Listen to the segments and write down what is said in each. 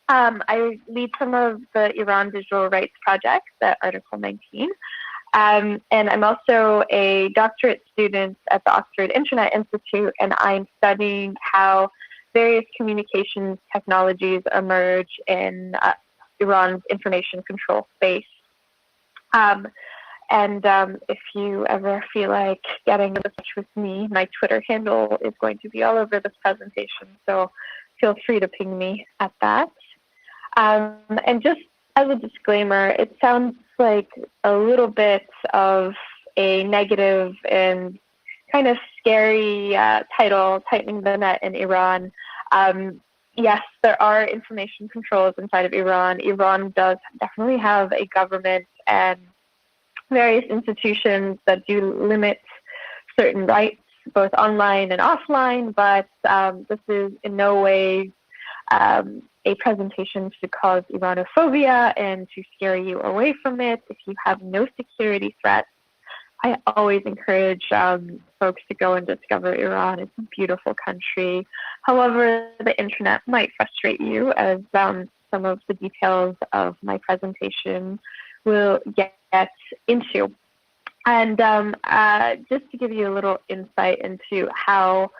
I lead some of the Iran digital rights projects at Article 19. And I'm also a doctorate student at the Oxford Internet Institute, and I'm studying how various communications technologies emerge in Iran's information control space. If you ever feel like getting in touch with me, my Twitter handle is going to be all over this presentation, so feel free to ping me at that. And just as a disclaimer, it sounds like a little bit of a negative and kind of scary title, tightening the net in Iran. Yes, there are information controls inside of Iran. Iran does definitely have a government and various institutions that do limit certain rights, both online and offline, but this is in no way a presentation to cause Iranophobia and to scare you away from it. If you have no security threats, I always encourage folks to go and discover Iran. It's a beautiful country. However, the internet might frustrate you, as some of the details of my presentation will get into. And just to give you a little insight into how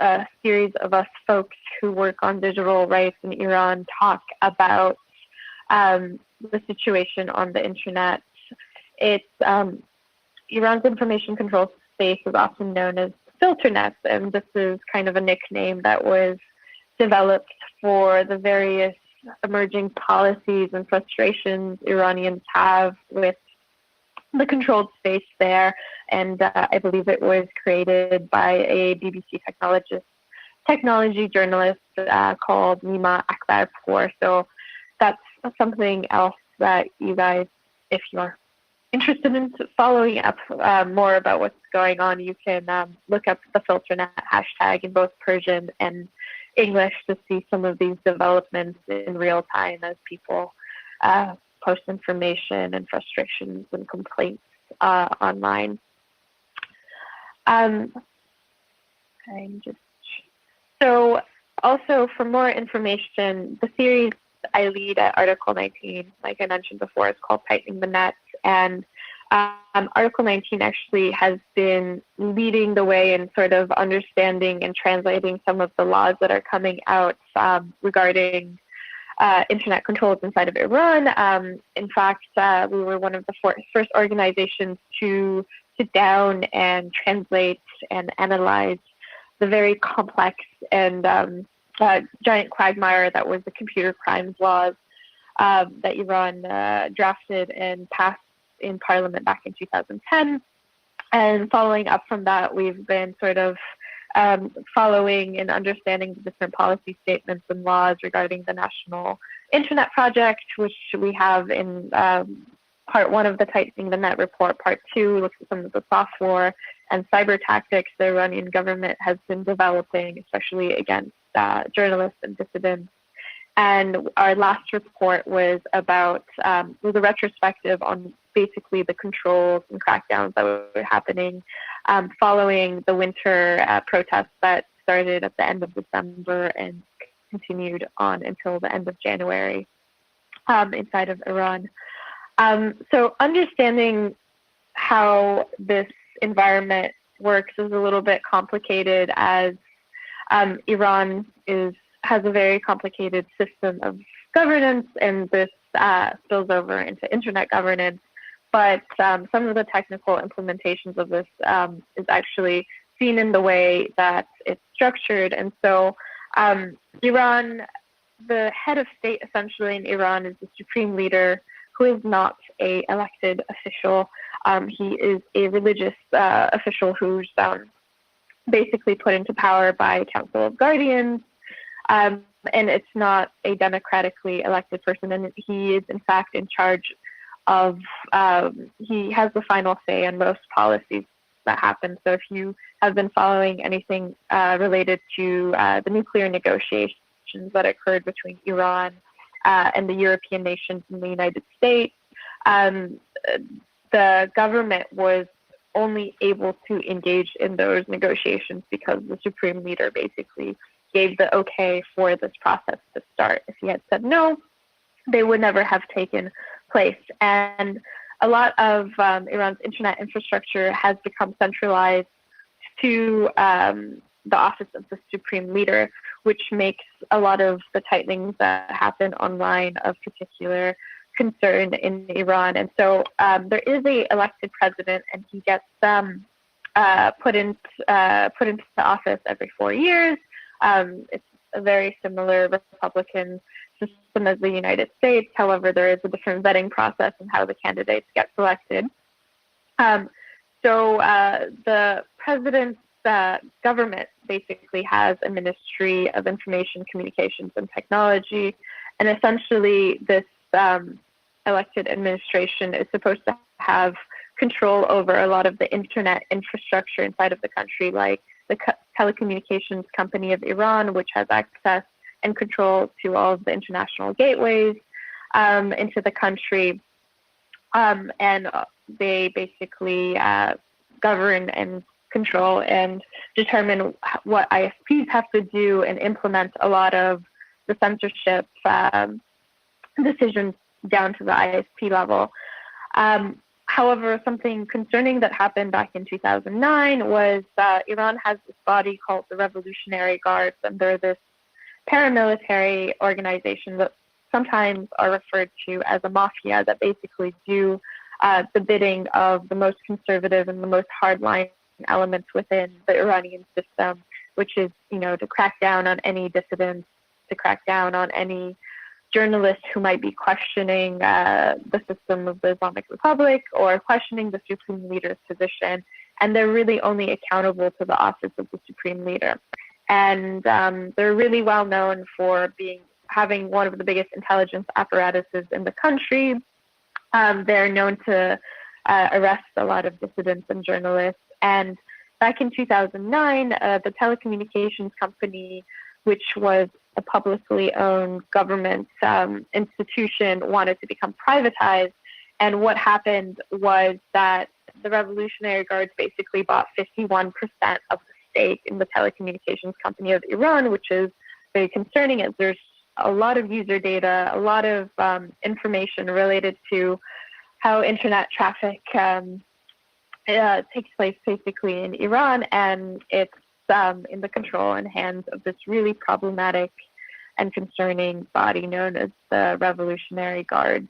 a series of us folks who work on digital rights in Iran talk about the situation on the internet. It's Iran's information control space is often known as filter nets, and this is kind of a nickname that was developed for the various emerging policies and frustrations Iranians have with the controlled space there, and I believe it was created by a BBC technology journalist called Nima Akbarpour. So that's something else that you guys, if you're interested in following up more about what's going on, you can look up the FilterNet hashtag in both Persian and English to see some of these developments in real time as people post information and frustrations and complaints online. So also for more information, the series I lead at Article 19, like I mentioned before, is called Tightening the Net, and Article 19 actually has been leading the way in sort of understanding and translating some of the laws that are coming out regarding internet controls inside of Iran. In fact, we were one of the first organizations to sit down and translate and analyze the very complex and giant quagmire that was the computer crimes laws that Iran drafted and passed in Parliament back in 2010. And following up from that, we've been sort of following and understanding the different policy statements and laws regarding the National Internet Project, which we have in part one of the Tightening the Net report. Part two looks at some of the software and cyber tactics the Iranian government has been developing, especially against journalists and dissidents. And our last report was about was a retrospective on basically the controls and crackdowns that were happening following the winter protests that started at the end of December and continued on until the end of January inside of Iran. So understanding how this environment works is a little bit complicated, as Iran has a very complicated system of governance, and this spills over into internet governance. But some of the technical implementations of this is actually seen in the way that it's structured. And so Iran, the head of state essentially in Iran, is the supreme leader, who is not an elected official. He is a religious official who's basically put into power by a council of guardians. And it's not a democratically elected person, and he is in fact in charge of, he has the final say on most policies that happen. So if you have been following anything related to the nuclear negotiations that occurred between Iran and the European nations and the United States, the government was only able to engage in those negotiations because the supreme leader basically gave the okay for this process to start. If he had said no, they would never have taken place. And a lot of Iran's internet infrastructure has become centralized to the office of the supreme leader, which makes a lot of the tightening that happen online of particular concern in Iran. And so there is a elected president, and he gets put into office every 4 years. It's a very similar Republican system as the United States. However, there is a different vetting process in how the candidates get selected. So the president's government basically has a Ministry of Information, Communications, and Technology, and essentially this elected administration is supposed to have control over a lot of the internet infrastructure inside of the country, like the telecommunications company of Iran, which has access and control to all of the international gateways into the country. And they basically govern and control and determine what ISPs have to do and implement a lot of the censorship decisions down to the ISP level. However, something concerning that happened back in 2009 was Iran has this body called the Revolutionary Guards, and they're this paramilitary organization that sometimes are referred to as a mafia that basically do the bidding of the most conservative and the most hardline elements within the Iranian system, which is, to crack down on any dissidents, to crack down on any journalists who might be questioning the system of the Islamic Republic or questioning the supreme leader's position. And they're really only accountable to the office of the supreme leader. And they're really well known for having one of the biggest intelligence apparatuses in the country. They're known to arrest a lot of dissidents and journalists. And back in 2009, the telecommunications company, which was a publicly owned government institution, wanted to become privatized. And what happened was that the Revolutionary Guards basically bought 51% of the stake in the telecommunications company of Iran, which is very concerning as there's a lot of user data, a lot of information related to how internet traffic takes place basically in Iran, and it's in the control and hands of this really problematic and concerning body known as the Revolutionary Guards.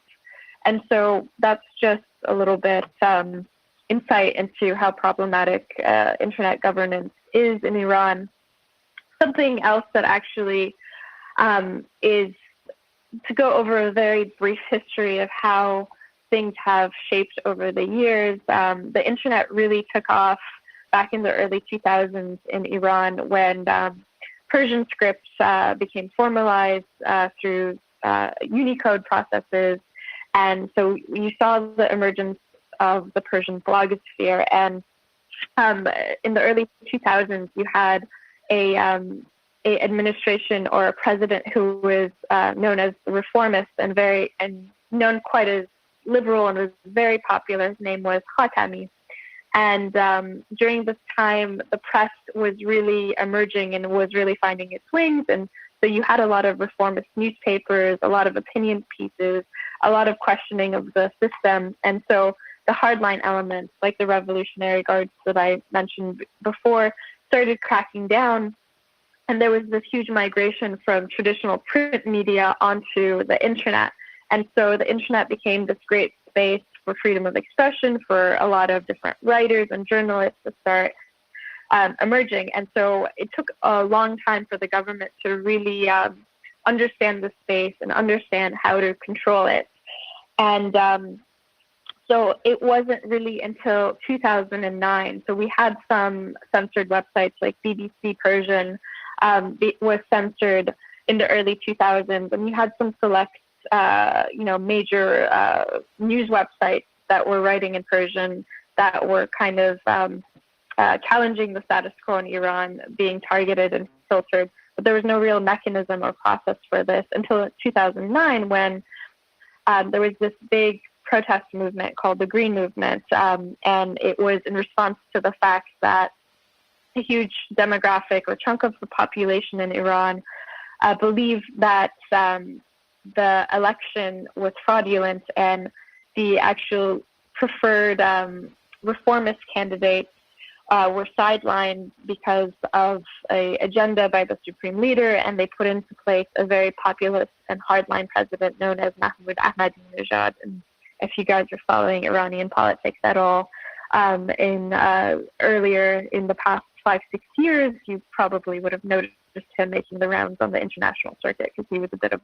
And so that's just a little bit insight into how problematic internet governance is in Iran. Something else that actually is to go over a very brief history of how things have shaped over the years. The internet really took off back in the early 2000s in Iran when Persian scripts became formalized through Unicode processes. And so you saw the emergence of the Persian blogosphere. And in the early 2000s, you had a administration or a president who was known as the reformist and known quite as liberal and was very popular. His name was Khatami. And during this time, the press was really emerging and was really finding its wings. And so you had a lot of reformist newspapers, a lot of opinion pieces, a lot of questioning of the system. And so the hardline elements, like the Revolutionary Guards that I mentioned before, started cracking down. And there was this huge migration from traditional print media onto the internet. And so the internet became this great space for freedom of expression for a lot of different writers and journalists to start emerging. And so it took a long time for the government to really understand the space and understand how to control it. And so it wasn't really until 2009. So we had some censored websites like BBC Persian was censored in the early 2000s, and you had some select major news websites that were writing in Persian that were kind of challenging the status quo in Iran being targeted and filtered. But there was no real mechanism or process for this until 2009 when there was this big protest movement called the Green Movement. And it was in response to the fact that a huge demographic or chunk of the population in Iran believe that the election was fraudulent and the actual preferred reformist candidates were sidelined because of an agenda by the supreme leader, and they put into place a very populist and hardline president known as Mahmoud Ahmadinejad. And if you guys are following Iranian politics at all, earlier in the past 5-6 years, you probably would have noticed him making the rounds on the international circuit because he was a bit of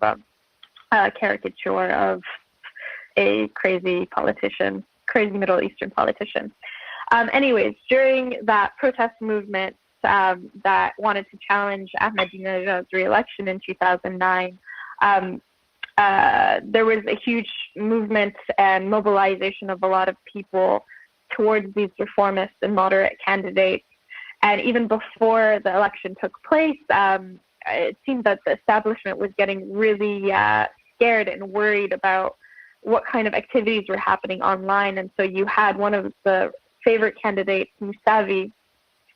a caricature of a crazy politician, crazy Middle Eastern politician. Anyways, during that protest movement that wanted to challenge Ahmadinejad's re-election in 2009, there was a huge movement and mobilization of a lot of people towards these reformist and moderate candidates. And even before the election took place, it seemed that the establishment was getting really scared and worried about what kind of activities were happening online. And so you had one of the favorite candidates, Mousavi,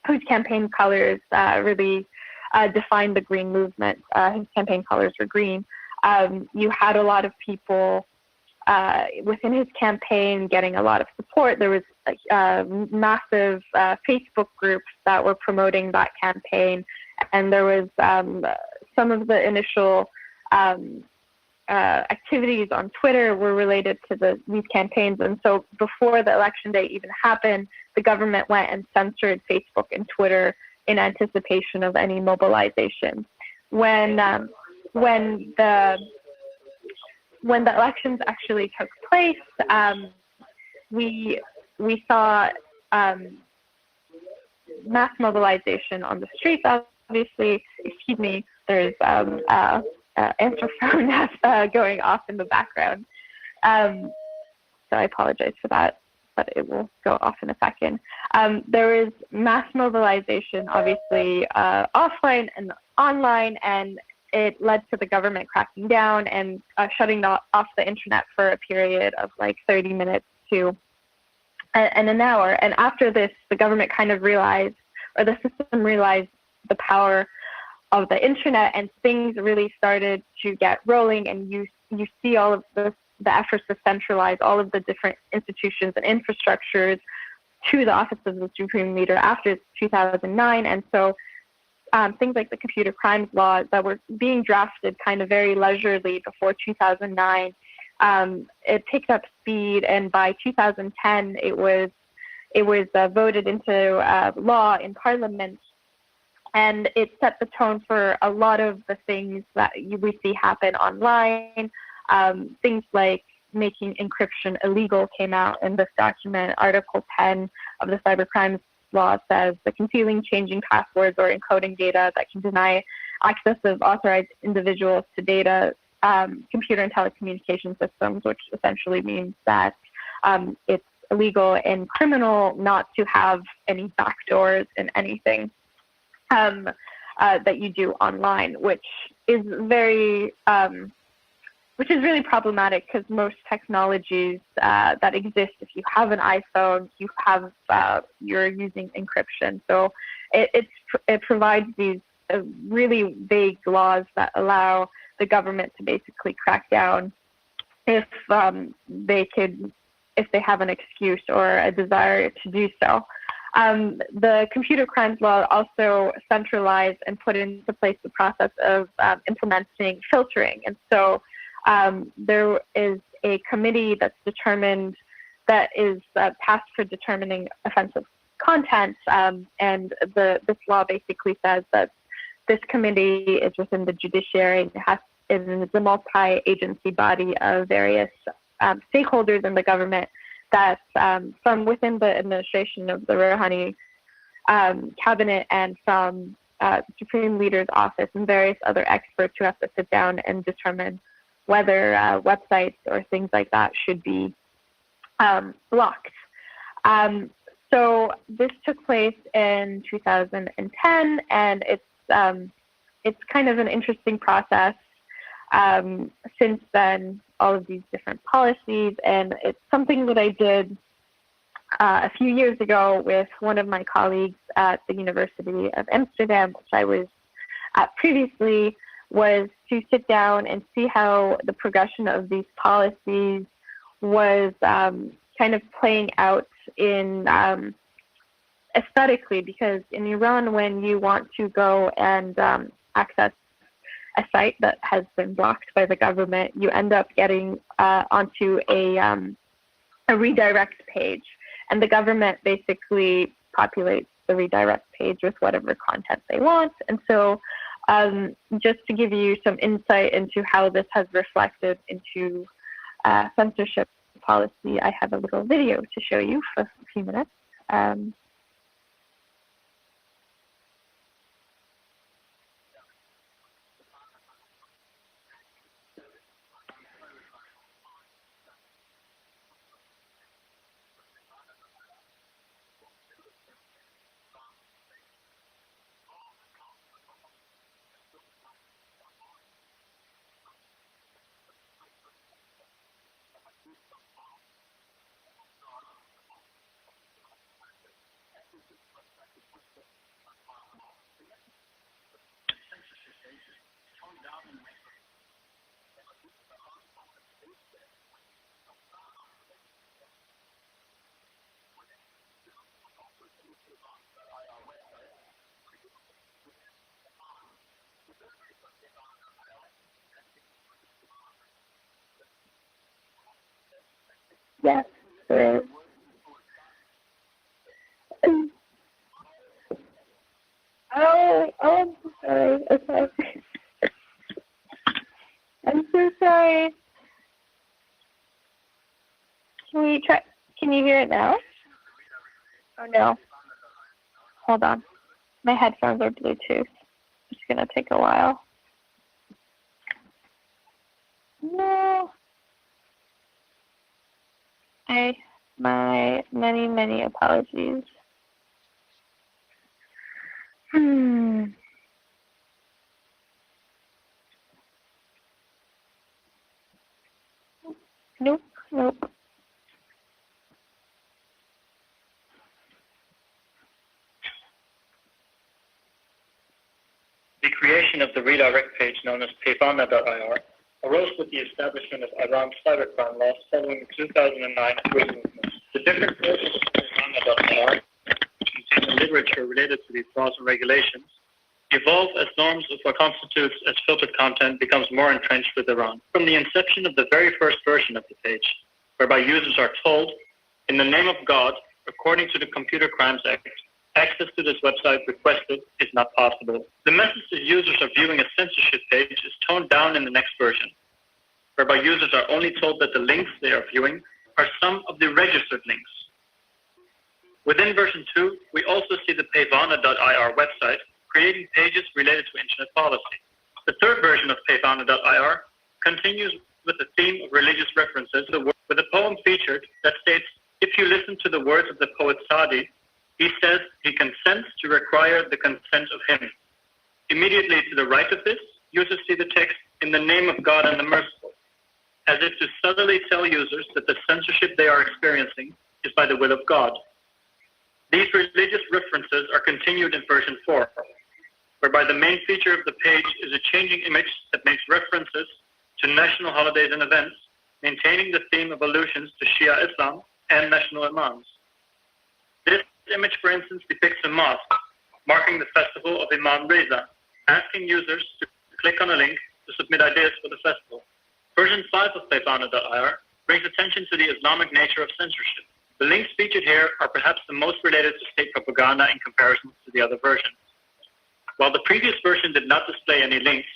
whose campaign colors really defined the Green movement. His campaign colors were green. You had a lot of people within his campaign getting a lot of support. There was massive Facebook groups that were promoting that campaign, and there was some of the initial activities on Twitter were related to these campaigns. And so before the election day even happened, the government went and censored Facebook and Twitter in anticipation of any mobilization. When the elections actually took place, we saw mass mobilization on the streets. Obviously, excuse me, there's answer phone that's going off in the background. So I apologize for that, but it will go off in a second. There was mass mobilization, obviously, offline and online, and it led to the government cracking down and shutting off the internet for a period of like 30 minutes to an hour. And after this, the government kind of realized, or the system realized, the power of the internet, and things really started to get rolling. And you see all of the efforts to centralize all of the different institutions and infrastructures to the office of the supreme leader after 2009. And so things like the computer crimes laws that were being drafted kind of very leisurely before 2009, it picked up speed, and by 2010 it was voted into law in Parliament, and it set the tone for a lot of the things that we see happen online. Things like making encryption illegal came out in this document. Article 10 of the Cybercrimes Law says the concealing, changing passwords, or encoding data that can deny access of authorized individuals to data, computer and telecommunication systems, which essentially means that it's illegal and criminal not to have any backdoors in anything that you do online, which is really problematic because most technologies that exist, if you have an iPhone, you're using encryption. So it provides these really vague laws that allow the government to basically crack down if they have an excuse or a desire to do so. The computer crimes law also centralized and put into place the process of implementing filtering. And so there is a committee that's determined, that is tasked for determining offensive content. And this law basically says that this committee is within the judiciary and is a multi-agency body of various stakeholders in the government that from within the administration of the Rouhani cabinet and from the Supreme Leader's office and various other experts who have to sit down and determine whether websites or things like that should be blocked. So this took place in 2010, and it's kind of an interesting process. Since then, all of these different policies, and it's something that I did a few years ago with one of my colleagues at the University of Amsterdam, which I was at previously, was to sit down and see how the progression of these policies was kind of playing out in aesthetically, because in Iran, when you want to go and access a site that has been blocked by the government, you end up getting onto a redirect page, and the government basically populates the redirect page with whatever content they want. And so just to give you some insight into how this has reflected into censorship policy, I have a little video to show you for a few minutes. Yes, there is. Oh, I'm so sorry. Okay. I'm so sorry. Can we try? Can you hear it now? Oh no. Hold on. My headphones are Bluetooth. It's gonna take a while. No. My many apologies. Nope. The creation of the redirect page known as payvana.ir arose with the establishment of Iran's cybercrime laws following the 2009 Green Movement. The different versions of payvana.ir, which contain the literature related to these laws and regulations, evolve as norms of what constitutes as filtered content becomes more entrenched with Iran. From the inception of the very first version of the page, whereby users are told, in the name of God, according to the Computer Crimes Act, access to this website requested is not possible. The message that users are viewing a censorship page is toned down in the next version, whereby users are only told that the links they are viewing are some of the registered links. Within version 2, we also see the payvana.ir website creating pages related to internet policy. The third version of payvana.ir continues with the theme of religious references, with a poem featured that states, if you listen to the words of the poet Sadi, he says he consents to require the consent of him. Immediately to the right of this, users see the text, in the name of God and the Merciful, as if to subtly tell users that the censorship they are experiencing is by the will of God. These religious references are continued in version 4, whereby the main feature of the page is a changing image that makes references to national holidays and events, maintaining the theme of allusions to Shia Islam and national imams. This image, for instance, depicts a mosque marking the festival of Imam Reza, asking users to click on a link to submit ideas for the festival. Version 5 of payvana.ir brings attention to the Islamic nature of censorship. The links featured here are perhaps the most related to state propaganda in comparison to the other versions. While the previous version did not display any links,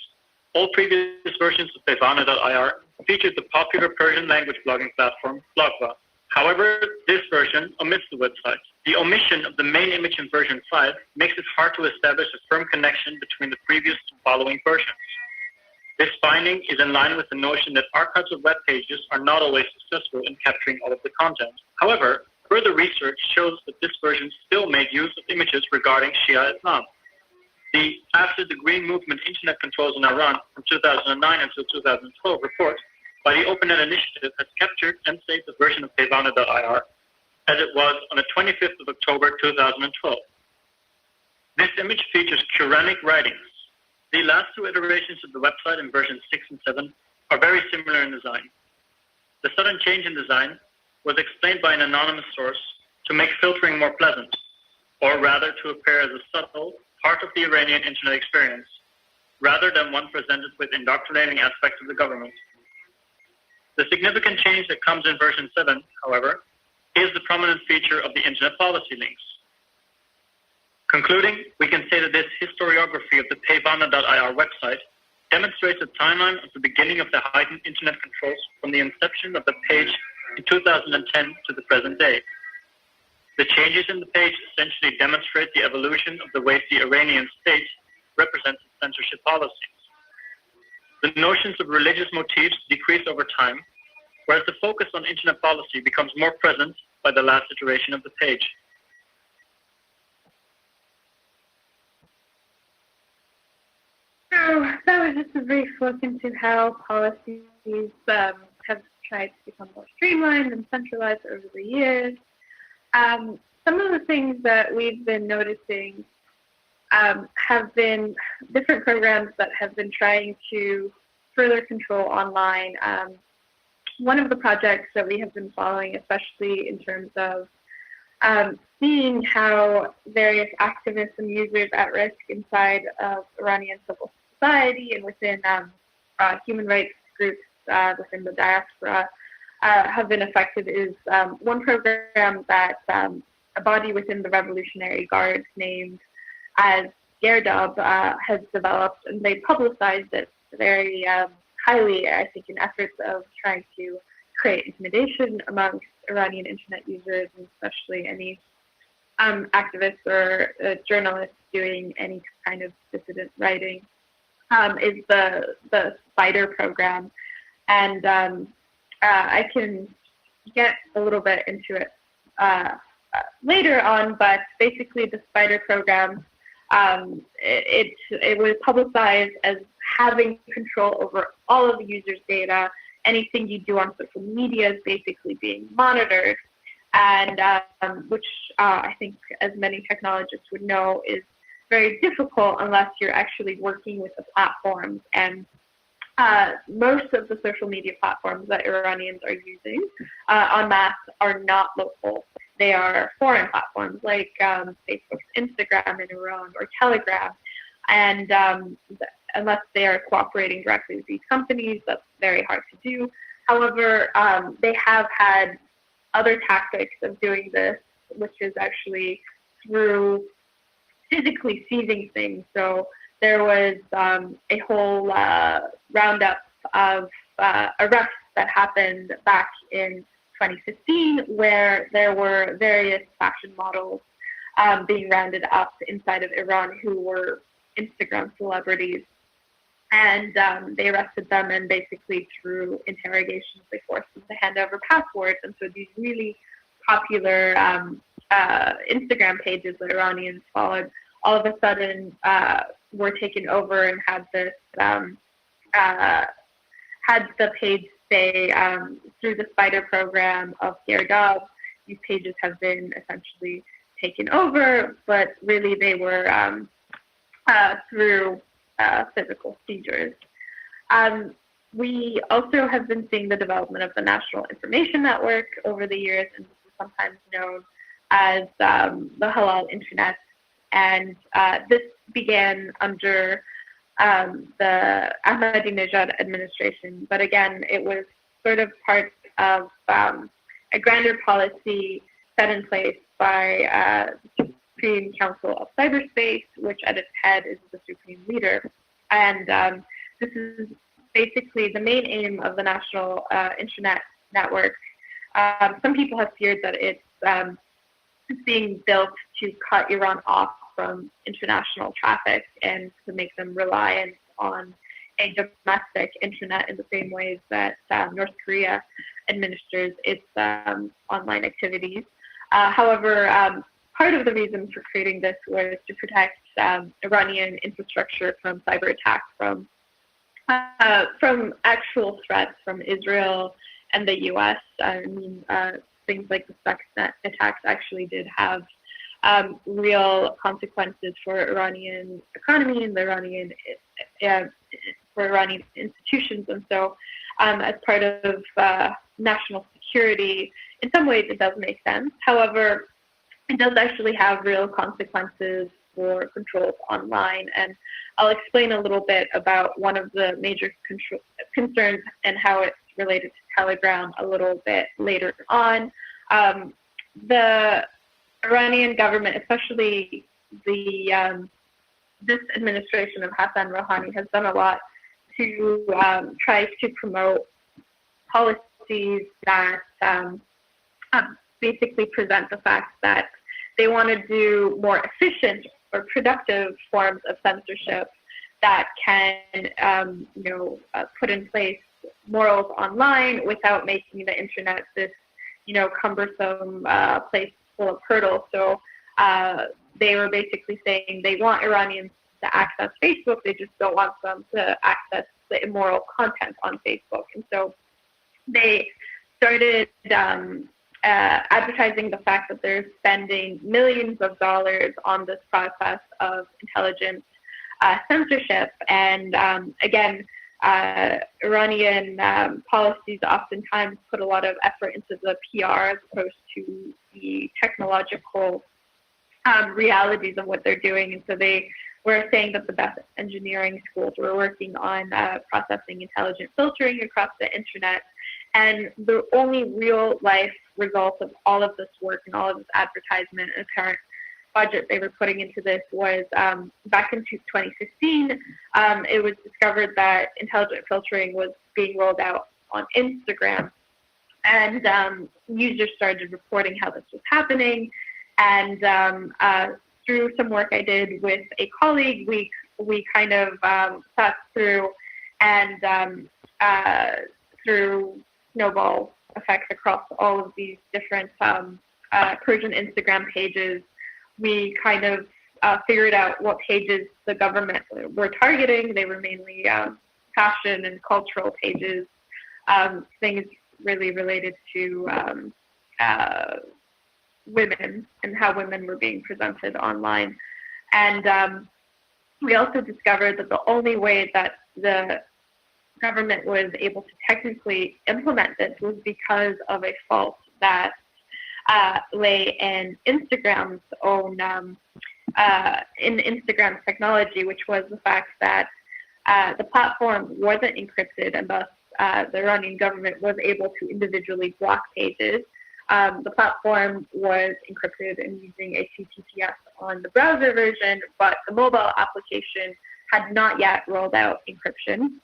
all previous versions of payvana.ir featured the popular Persian language blogging platform Blogva. However, this version omits the website. The omission of the main image in version 5 makes it hard to establish a firm connection between the previous and following versions. This finding is in line with the notion that archives of web pages are not always successful in capturing all of the content. However, further research shows that this version still made use of images regarding Shia Islam. The After the Green Movement Internet Controls in Iran from 2009 until 2012 report by the OpenNet Initiative has captured and saved the version of payvana.ir as it was on the 25th of October 2012. This image features Quranic writings. The last two iterations of the website in version 6 and 7 are very similar in design. The sudden change in design was explained by an anonymous source to make filtering more pleasant, or rather to appear as a subtle part of the Iranian internet experience, rather than one presented with indoctrinating aspects of the government. The significant change that comes in version 7, however, is the prominent feature of the internet policy links. Concluding, we can say that this historiography of the payvana.ir website demonstrates a timeline of the beginning of the heightened internet controls from the inception of the page in 2010 to the present day. The changes in the page essentially demonstrate the evolution of the ways the Iranian state represents its censorship policies. The notions of religious motifs decrease over time, whereas the focus on internet policy becomes more present by the last iteration of the page. So that was just a brief look into how policies have tried to become more streamlined and centralized over the years. Some of the things that we've been noticing have been different programs that have been trying to further control online. One of the projects that we have been following, especially in terms of seeing how various activists and users at risk inside of Iranian civil society and within human rights groups within the diaspora have been affected, is one program that a body within the Revolutionary Guard named as Gerdab has developed, and they publicized it very highly, I think, in efforts of trying to create intimidation amongst Iranian internet users, and especially any activists or journalists doing any kind of dissident writing, is the Spider program. And I can get a little bit into it later on, but basically the Spider program, it was publicized as having control over all of the users' data. Anything you do on social media is basically being monitored, and which I think, as many technologists would know, is very difficult unless you're actually working with the platforms. And most of the social media platforms that Iranians are using en masse are not local. They are foreign platforms like Facebook's Instagram in Iran or Telegram. And unless they are cooperating directly with these companies, that's very hard to do. However, they have had other tactics of doing this, which is actually through physically seizing things. So there was a whole roundup of arrests that happened back in 2015, where there were various fashion models being rounded up inside of Iran who were Instagram celebrities. And they arrested them, and basically through interrogations, they forced them to hand over passwords. And so these really popular Instagram pages that Iranians followed all of a sudden were taken over and had this had the page say through the Spider program of Gerdab, these pages have been essentially taken over, but really they were through physical seizures. We also have been seeing the development of the National Information Network over the years, and this is sometimes known as the Halal Internet. And this began under the Ahmadinejad administration, but again, it was sort of part of a grander policy set in place by the Supreme Council of Cyberspace, which at its head is the Supreme Leader. And this is basically the main aim of the National Internet Network. Some people have feared that it's being built to cut Iran off from international traffic and to make them reliant on a domestic internet in the same ways that North Korea administers its online activities. However, part of the reason for creating this was to protect Iranian infrastructure from cyber attacks, from actual threats from Israel and the U.S. I mean, things like the Stuxnet attacks actually did have real consequences for Iranian economy and the for Iranian institutions. And so as part of national security, in some ways it does make sense. However, it does actually have real consequences for controls online. And I'll explain a little bit about one of the major concerns and how it's related to Telegram a little bit later on. The Iranian government, especially this administration of Hassan Rouhani, has done a lot to try to promote policies that basically present the fact that they want to do more efficient or productive forms of censorship that can, put in place morals online without making the internet this, cumbersome place full of hurdles. So they were basically saying they want Iranians to access Facebook, they just don't want them to access the immoral content on Facebook. And so they started advertising the fact that they're spending millions of dollars on this process of intelligence censorship. And again, Iranian policies oftentimes put a lot of effort into the PR as opposed to the technological realities of what they're doing. And so they were saying that the best engineering schools were working on processing intelligent filtering across the internet. And the only real life result of all of this work and all of this advertisement and current budget they were putting into this was back in 2015, it was discovered that intelligent filtering was being rolled out on Instagram. And users started reporting how this was happening. And through some work I did with a colleague, we kind of thought through and through snowball effects across all of these different Persian Instagram pages, we kind of figured out what pages the government were targeting. They were mainly fashion and cultural pages, things really related to women and how women were being presented online. And we also discovered that the only way that the government was able to technically implement this was because of a fault that lay in Instagram's own, in Instagram's technology, which was the fact that the platform wasn't encrypted, and thus the Iranian government was able to individually block pages. The platform was encrypted and using HTTPS on the browser version, but the mobile application had not yet rolled out encryption.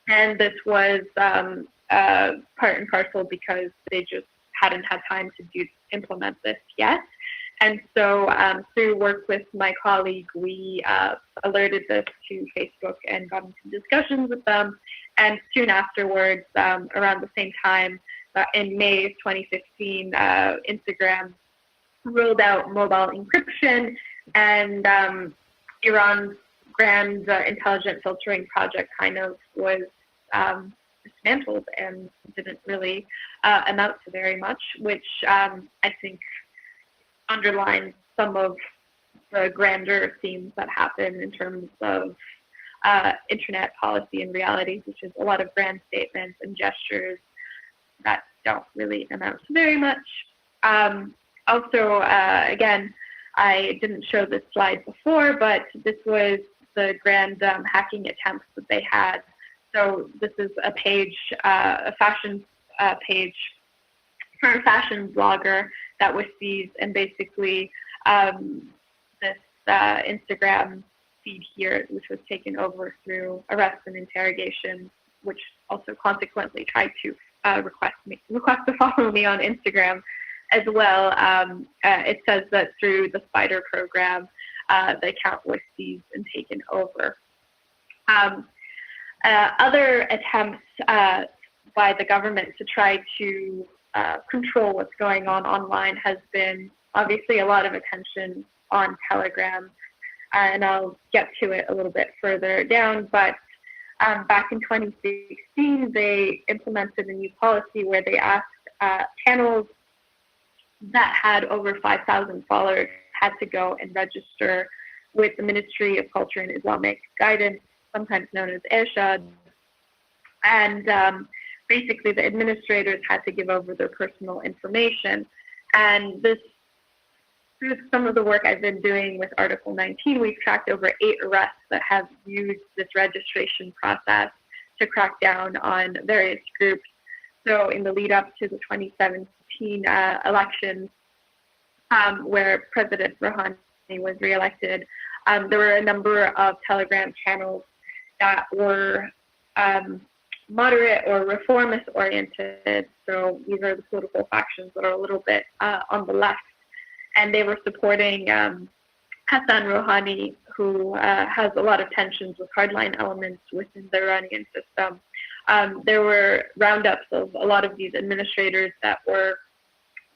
And this was part and parcel because they just hadn't had time to implement this yet. And so through work with my colleague, we alerted this to Facebook and got into discussions with them. And soon afterwards, around the same time, in May of 2015, Instagram rolled out mobile encryption, and Iran's grand intelligent filtering project kind of was dismantled and didn't really amount to very much, which I think underlines some of the grander themes that happen in terms of internet policy and realities, which is a lot of grand statements and gestures that don't really amount to very much. Also, again, I didn't show this slide before, but this was the grand hacking attempts that they had. So this is a page, a fashion page for a fashion blogger that was seized, and basically this Instagram feed here, which was taken over through arrest and interrogation, which also consequently tried to request to follow me on Instagram as well. It says that through the Spider program, the account was seized and taken over. Other attempts by the government to try to control what's going on online has been obviously a lot of attention on Telegram, and I'll get to it a little bit further down, but back in 2016, they implemented a new policy where they asked channels that had over 5,000 followers had to go and register with the Ministry of Culture and Islamic Guidance, sometimes known as Irshad. And basically the administrators had to give over their personal information. And this, through some of the work I've been doing with Article 19, we've tracked over 8 arrests that have used this registration process to crack down on various groups. So in the lead up to the 2017 elections, where President Rouhani was reelected, there were a number of Telegram channels that were moderate or reformist oriented. So these are the political factions that are a little bit on the left. And they were supporting Hassan Rouhani, who has a lot of tensions with hardline elements within the Iranian system. There were roundups of a lot of these administrators that were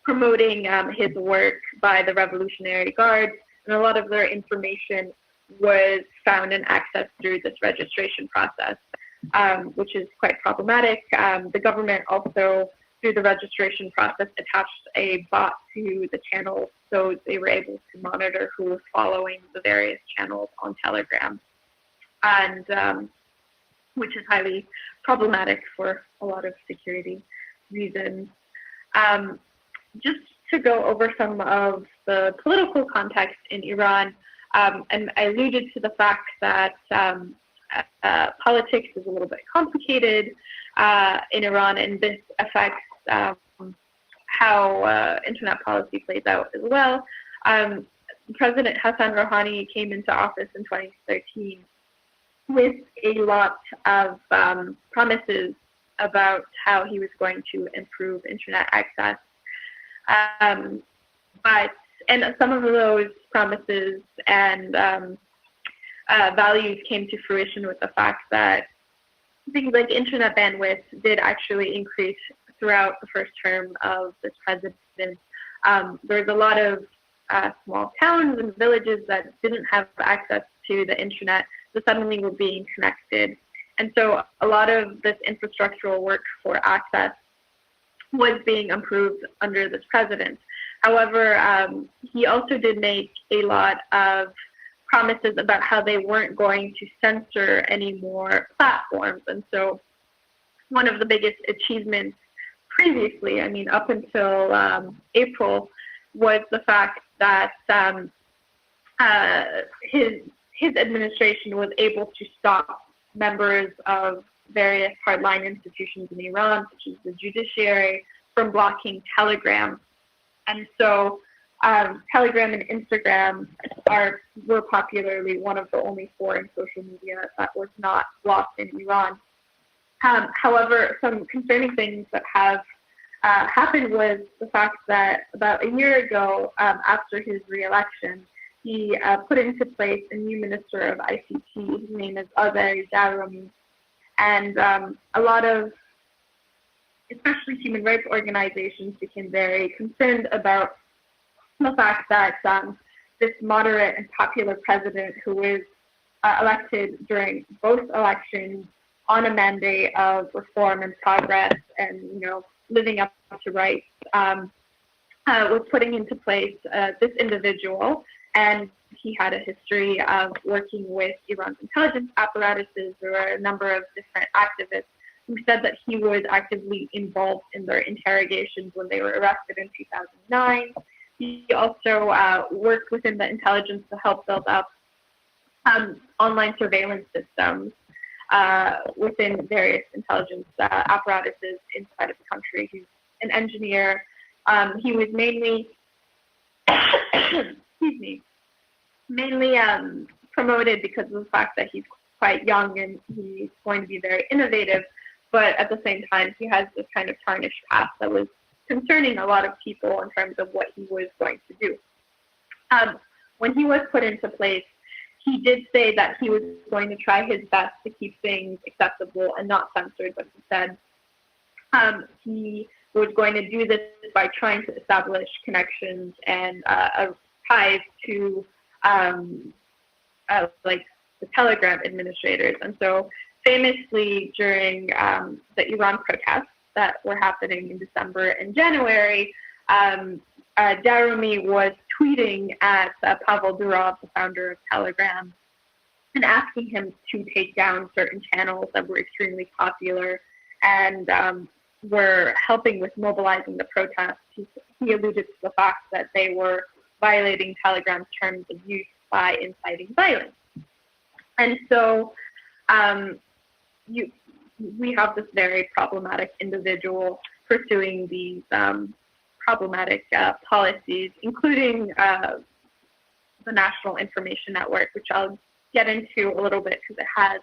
promoting his work by the Revolutionary Guard, and a lot of their information was found and accessed through this registration process, which is quite problematic. The government also, through the registration process, attached a bot to the channel, so they were able to monitor who was following the various channels on Telegram, and which is highly problematic for a lot of security reasons. Just to go over some of the political context in Iran, and I alluded to the fact that politics is a little bit complicated in Iran, and this affects how internet policy plays out as well. President Hassan Rouhani came into office in 2013 with a lot of promises about how he was going to improve internet access. And some of those promises and values came to fruition with the fact that things like internet bandwidth did actually increase throughout the first term of this president. There's a lot of small towns and villages that didn't have access to the internet, so suddenly were being connected. And so a lot of this infrastructural work for access was being improved under this president. However, he also did make a lot of promises about how they weren't going to censor any more platforms. And so one of the biggest achievements previously, I mean, up until April, was the fact that his administration was able to stop members of various hardline institutions in Iran, such as the judiciary, from blocking Telegram. And so Telegram and Instagram were popularly one of the only foreign social media that was not blocked in Iran. However, some concerning things that have happened was the fact that about a year ago, after his re-election, he put into place a new minister of ICT. His name is Azari Darami. And a lot of, especially human rights organizations, became very concerned about the fact that this moderate and popular president, who was elected during both elections on a mandate of reform and progress and, living up to rights, was putting into place this individual. And he had a history of working with Iran's intelligence apparatuses. There were a number of different activists who said that he was actively involved in their interrogations when they were arrested in 2009. He also worked within the intelligence to help build up online surveillance systems within various intelligence apparatuses inside of the country. He's an engineer. He was mainly promoted because of the fact that he's quite young and he's going to be very innovative, but at the same time he has this kind of tarnished past that was concerning a lot of people in terms of what he was going to do. When he was put into place, he did say that he was going to try his best to keep things accessible and not censored, but he said he was going to do this by trying to establish connections and ties to like the Telegram administrators. And so famously during the Iran protests that were happening in December and January, Darumi was tweeting at Pavel Durov, the founder of Telegram, and asking him to take down certain channels that were extremely popular and were helping with mobilizing the protests. He alluded to the fact that they were violating Telegram's terms of use by inciting violence. And so we have this very problematic individual pursuing these problematic policies, including the National Information Network, which I'll get into a little bit because it has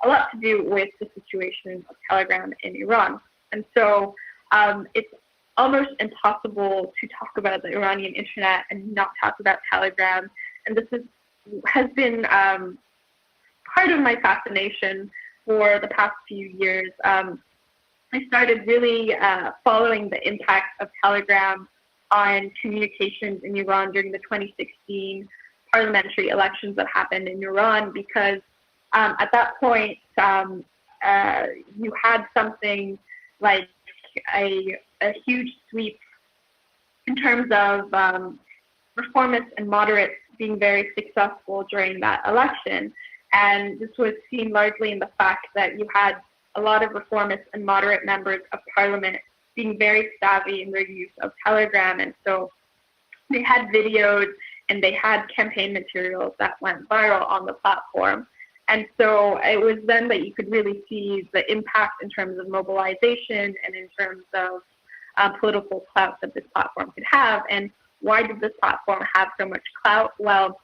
a lot to do with the situation of Telegram in Iran. And so it's almost impossible to talk about the Iranian internet and not talk about Telegram. And this has been part of my fascination for the past few years. I started really following the impact of Telegram on communications in Iran during the 2016 parliamentary elections that happened in Iran, because at that point you had something like a huge sweep in terms of reformists and moderates being very successful during that election. And this was seen largely in the fact that you had a lot of reformist and moderate members of parliament being very savvy in their use of Telegram. And so they had videos and they had campaign materials that went viral on the platform. And so it was then that you could really see the impact in terms of mobilization and in terms of political clout that this platform could have. And why did this platform have so much clout? Well,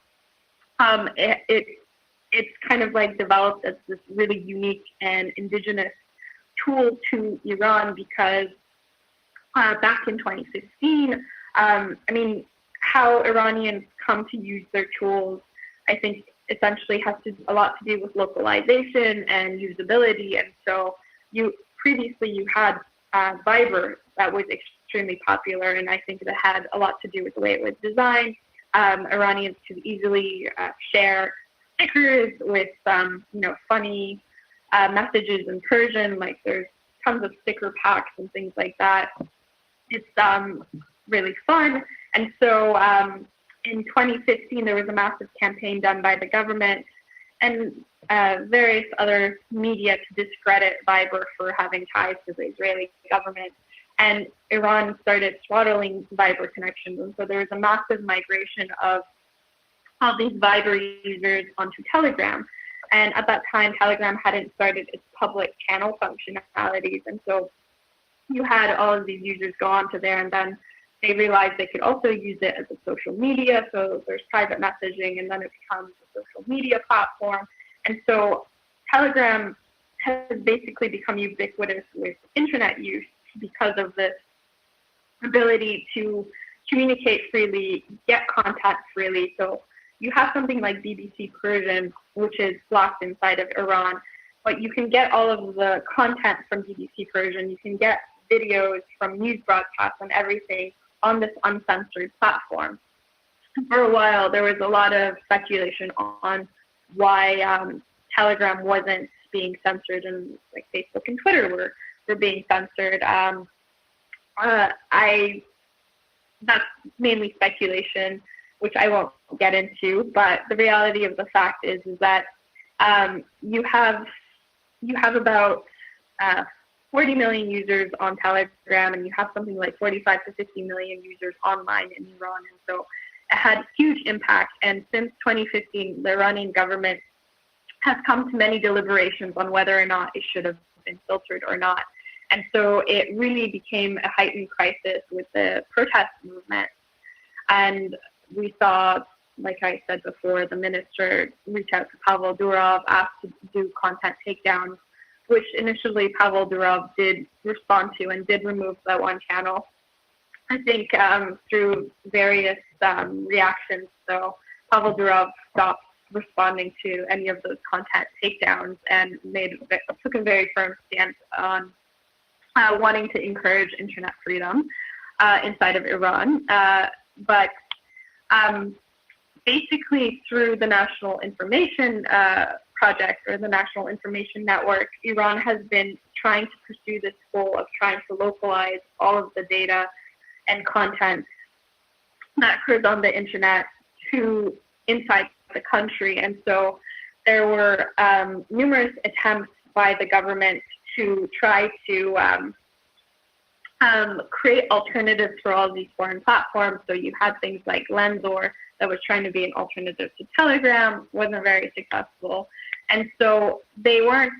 it's kind of like developed as this really unique and indigenous tool to Iran, because back in 2015, how Iranians come to use their tools, I think essentially has a lot to do with localization and usability. And so previously you had Viber that was extremely popular, and I think that had a lot to do with the way it was designed. Iranians could easily share stickers with funny messages in Persian, like there's tons of sticker packs and things like that. It's really fun. And so in 2015, there was a massive campaign done by the government and various other media to discredit Viber for having ties to the Israeli government. And Iran started throttling Viber connections. And so there was a massive migration of all these Viber users onto Telegram. And at that time, Telegram hadn't started its public channel functionalities. And so you had all of these users go onto there, and then they realized they could also use it as a social media. So there's private messaging, and then it becomes a social media platform. And so Telegram has basically become ubiquitous with internet use because of this ability to communicate freely, get contact freely. So you have something like BBC Persian, which is blocked inside of Iran, but you can get all of the content from BBC Persian. You can get videos from news broadcasts and everything on this uncensored platform. For a while, there was a lot of speculation on why Telegram wasn't being censored, and like Facebook and Twitter were being censored. That's mainly speculation, which I won't get into. But the reality of the fact is that you have about 40 million users on Telegram, and you have something like 45 to 50 million users online in Iran. And so it had huge impact. And since 2015, the Iranian government has come to many deliberations on whether or not it should have been filtered or not. And so it really became a heightened crisis with the protest movement. And we saw, like I said before, the minister reach out to Pavel Durov, asked to do content takedowns, which initially Pavel Durov did respond to and did remove that one channel, I think through various reactions. So Pavel Durov stopped responding to any of those content takedowns and took a very firm stance on wanting to encourage internet freedom inside of Iran. But basically through the National Information Project or the National Information Network, Iran has been trying to pursue this goal of trying to localize all of the data and content that occurs on the internet to inside the country. And so there were numerous attempts by the government to try to create alternatives for all these foreign platforms. So you had things like Lensor that was trying to be an alternative to Telegram, wasn't very successful. And so they weren't,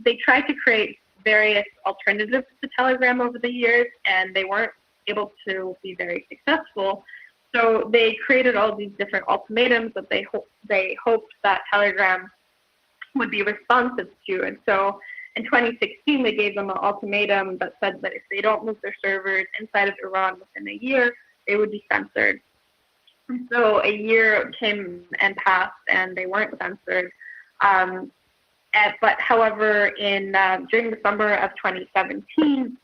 they tried to create various alternatives to Telegram over the years, and they weren't able to be very successful. So they created all these different ultimatums that they hoped that Telegram would be responsive to. And so in 2016, they gave them an ultimatum that said that if they don't move their servers inside of Iran within a year, they would be censored. And so a year came and passed, and they weren't censored. But however, during the summer of 2017,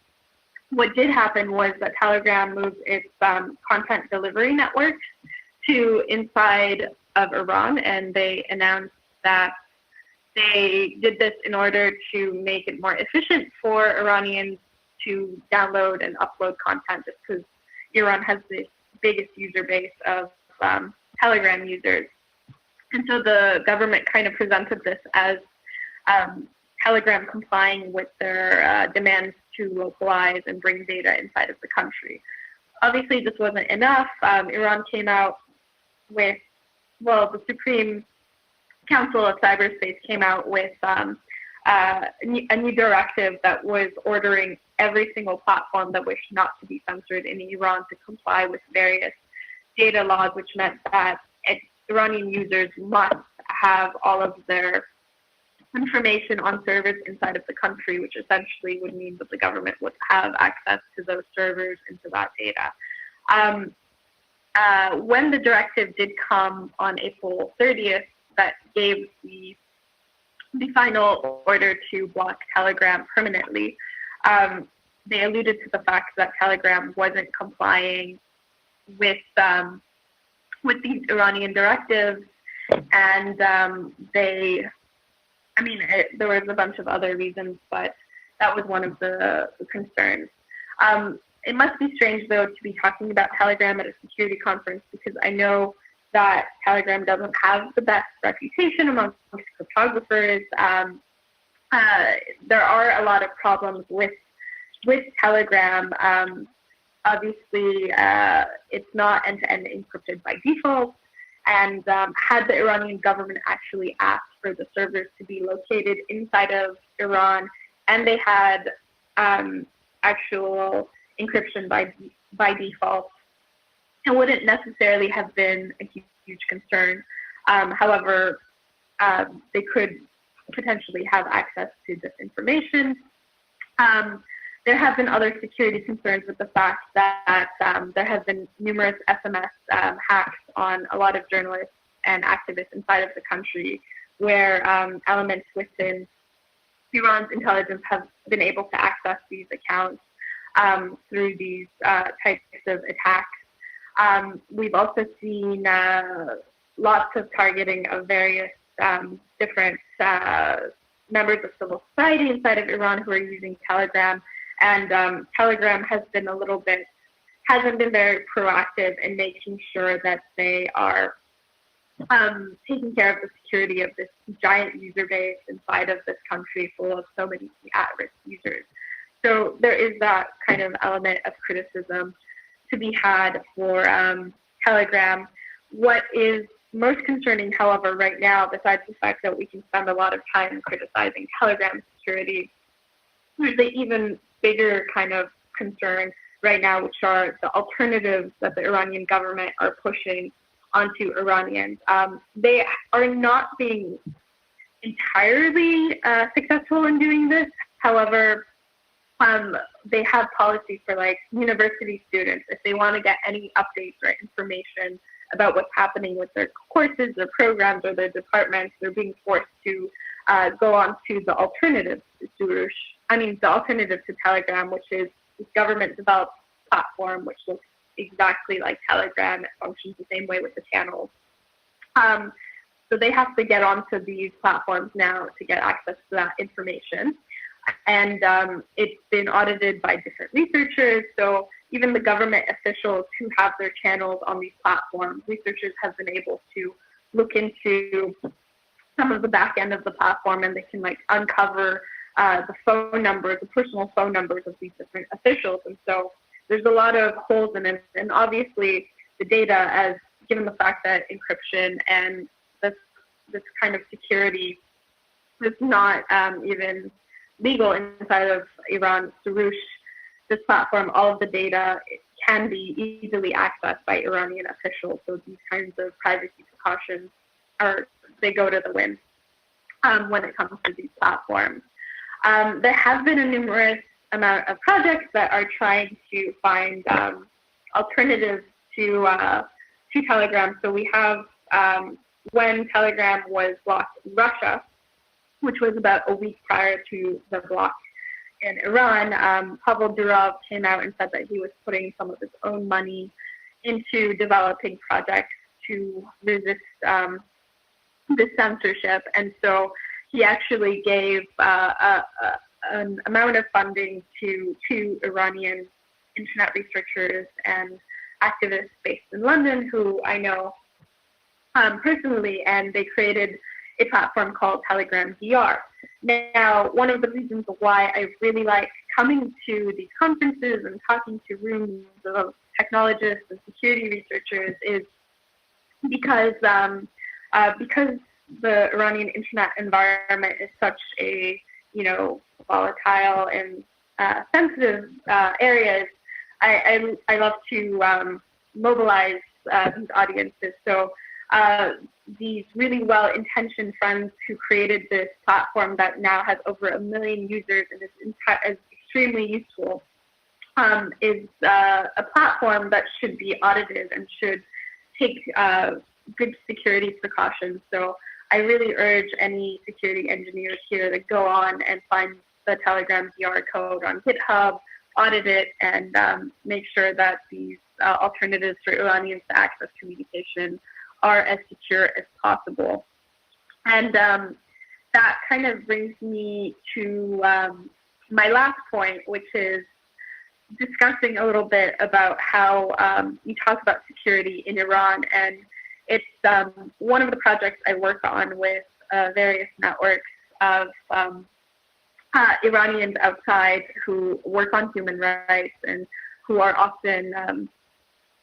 what did happen was that Telegram moved its content delivery network to inside of Iran, and they announced that they did this in order to make it more efficient for Iranians to download and upload content, just because Iran has the biggest user base of Telegram users. And so the government kind of presented this as Telegram complying with their demands to localize and bring data inside of the country. Obviously, this wasn't enough. Iran came out with, the Supreme Council of Cyberspace came out with a new directive that was ordering every single platform that wished not to be censored in Iran to comply with various data laws, which meant that Iranian users must have all of their information on servers inside of the country, which essentially would mean that the government would have access to those servers and to that data. When the directive did come on April 30th, that gave the final order to block Telegram permanently, they alluded to the fact that Telegram wasn't complying with these Iranian directives, and there was a bunch of other reasons, but that was one of the concerns. It must be strange, though, to be talking about Telegram at a security conference, because I know that Telegram doesn't have the best reputation amongst cryptographers. There are a lot of problems with Telegram. Obviously, it's not end-to-end encrypted by default. And had the Iranian government actually asked for the servers to be located inside of Iran, and they had actual encryption by default, it wouldn't necessarily have been a huge concern. However, they could potentially have access to this information. There have been other security concerns with the fact that there have been numerous SMS hacks on a lot of journalists and activists inside of the country, where elements within Iran's intelligence have been able to access these accounts through these types of attacks. We've also seen lots of targeting of various different members of civil society inside of Iran who are using Telegram. And Telegram hasn't been very proactive in making sure that they are taking care of the security of this giant user base inside of this country full of so many at-risk users. So there is that kind of element of criticism to be had for Telegram. What is most concerning, however, right now, besides the fact that we can spend a lot of time criticizing Telegram security, there's an even bigger kind of concern right now, which are the alternatives that the Iranian government are pushing onto Iranians. They are not being entirely successful in doing this. However, they have policies for like university students. If they want to get any updates or information about what's happening with their courses, their programs, or their departments, they're being forced to go on to the alternative to Telegram, which is this government-developed platform, which looks exactly like Telegram. It functions the same way with the channels. So they have to get onto these platforms now to get access to that information. And it's been audited by different researchers. So even the government officials who have their channels on these platforms, researchers have been able to look into some of the back end of the platform, and they can like uncover the phone numbers, the personal phone numbers of these different officials. And so there's a lot of holes in it. And obviously the data, as given the fact that encryption and this kind of security is not even legal inside of Iran, Surush, this platform, all of the data can be easily accessed by Iranian officials. So these kinds of privacy precautions they go to the wind when it comes to these platforms. There have been a numerous amount of projects that are trying to find alternatives to Telegram. So we have, when Telegram was blocked in Russia, which was about a week prior to the block in Iran, Pavel Durov came out and said that he was putting some of his own money into developing projects to resist this censorship. And so he actually gave an amount of funding to Iranian internet researchers and activists based in London who I know personally, and they created a platform called Telegram DR. Now, one of the reasons why I really like coming to these conferences and talking to rooms of technologists and security researchers is because the Iranian internet environment is such a volatile and sensitive areas. I love to mobilize these audiences. So these really well-intentioned friends who created this platform that now has over 1 million users and is extremely useful is a platform that should be audited and should take good security precautions. So I really urge any security engineers here to go on and find the Telegram DR code on GitHub, audit it, and make sure that these alternatives for Iranians to access communication are as secure as possible. And that kind of brings me to my last point, which is discussing a little bit about how you talk about security in Iran. And it's one of the projects I work on with various networks of Iranians outside who work on human rights and who are often,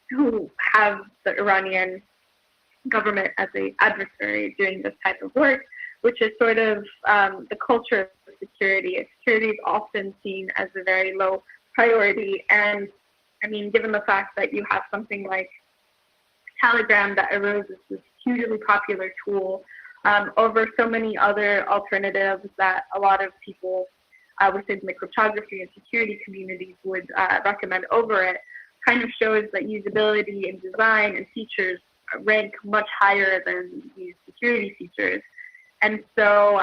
who have the Iranian government as an adversary doing this type of work, which is sort of the culture of security. Security is often seen as a very low priority. And I mean, given the fact that you have something like Telegram that arose as this hugely popular tool over so many other alternatives that a lot of people within the cryptography and security communities would recommend over it, kind of shows that usability and design and features rank much higher than these security features. And so,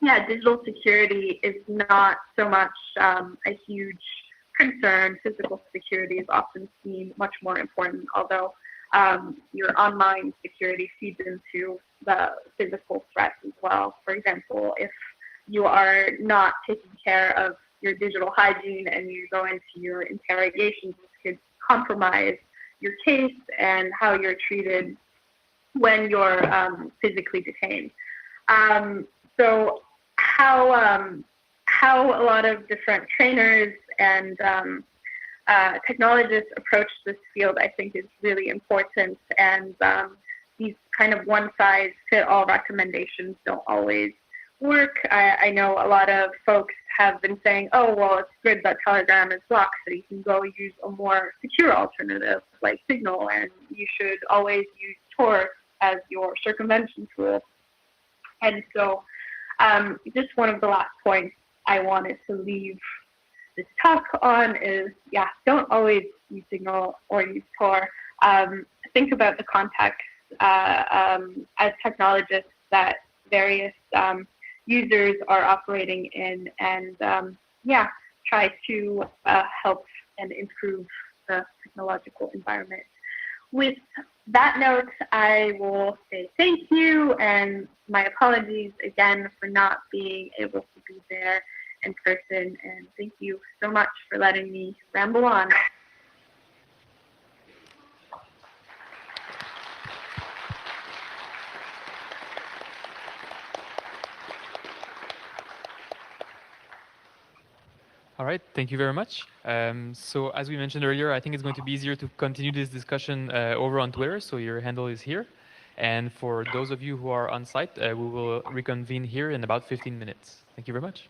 yeah, digital security is not so much a huge concern. Physical security is often seen much more important, although your online security feeds into the physical threats as well. For example, if you are not taking care of your digital hygiene and you go into your interrogations, which could compromise your case and how you're treated when you're physically detained. So how a lot of different trainers and technologists approach this field, I think, is really important. And these kind of one-size-fit-all recommendations don't always work. I know a lot of folks have been saying, oh, well, it's good that Telegram is blocked, so you can go use a more secure alternative like Signal, and you should always use Tor as your circumvention tool. And so just one of the last points I wanted to leave this talk on is, yeah, don't always use Signal or use Tor. Think about the context as technologists that various users are operating in, and yeah, try to help and improve the technological environment. With that note, I will say thank you and my apologies again for not being able to be there in person. And thank you so much for letting me ramble on. All right, thank you very much. So as we mentioned earlier, I think it's going to be easier to continue this discussion over on Twitter, so your handle is here. And for those of you who are on site, we will reconvene here in about 15 minutes. Thank you very much.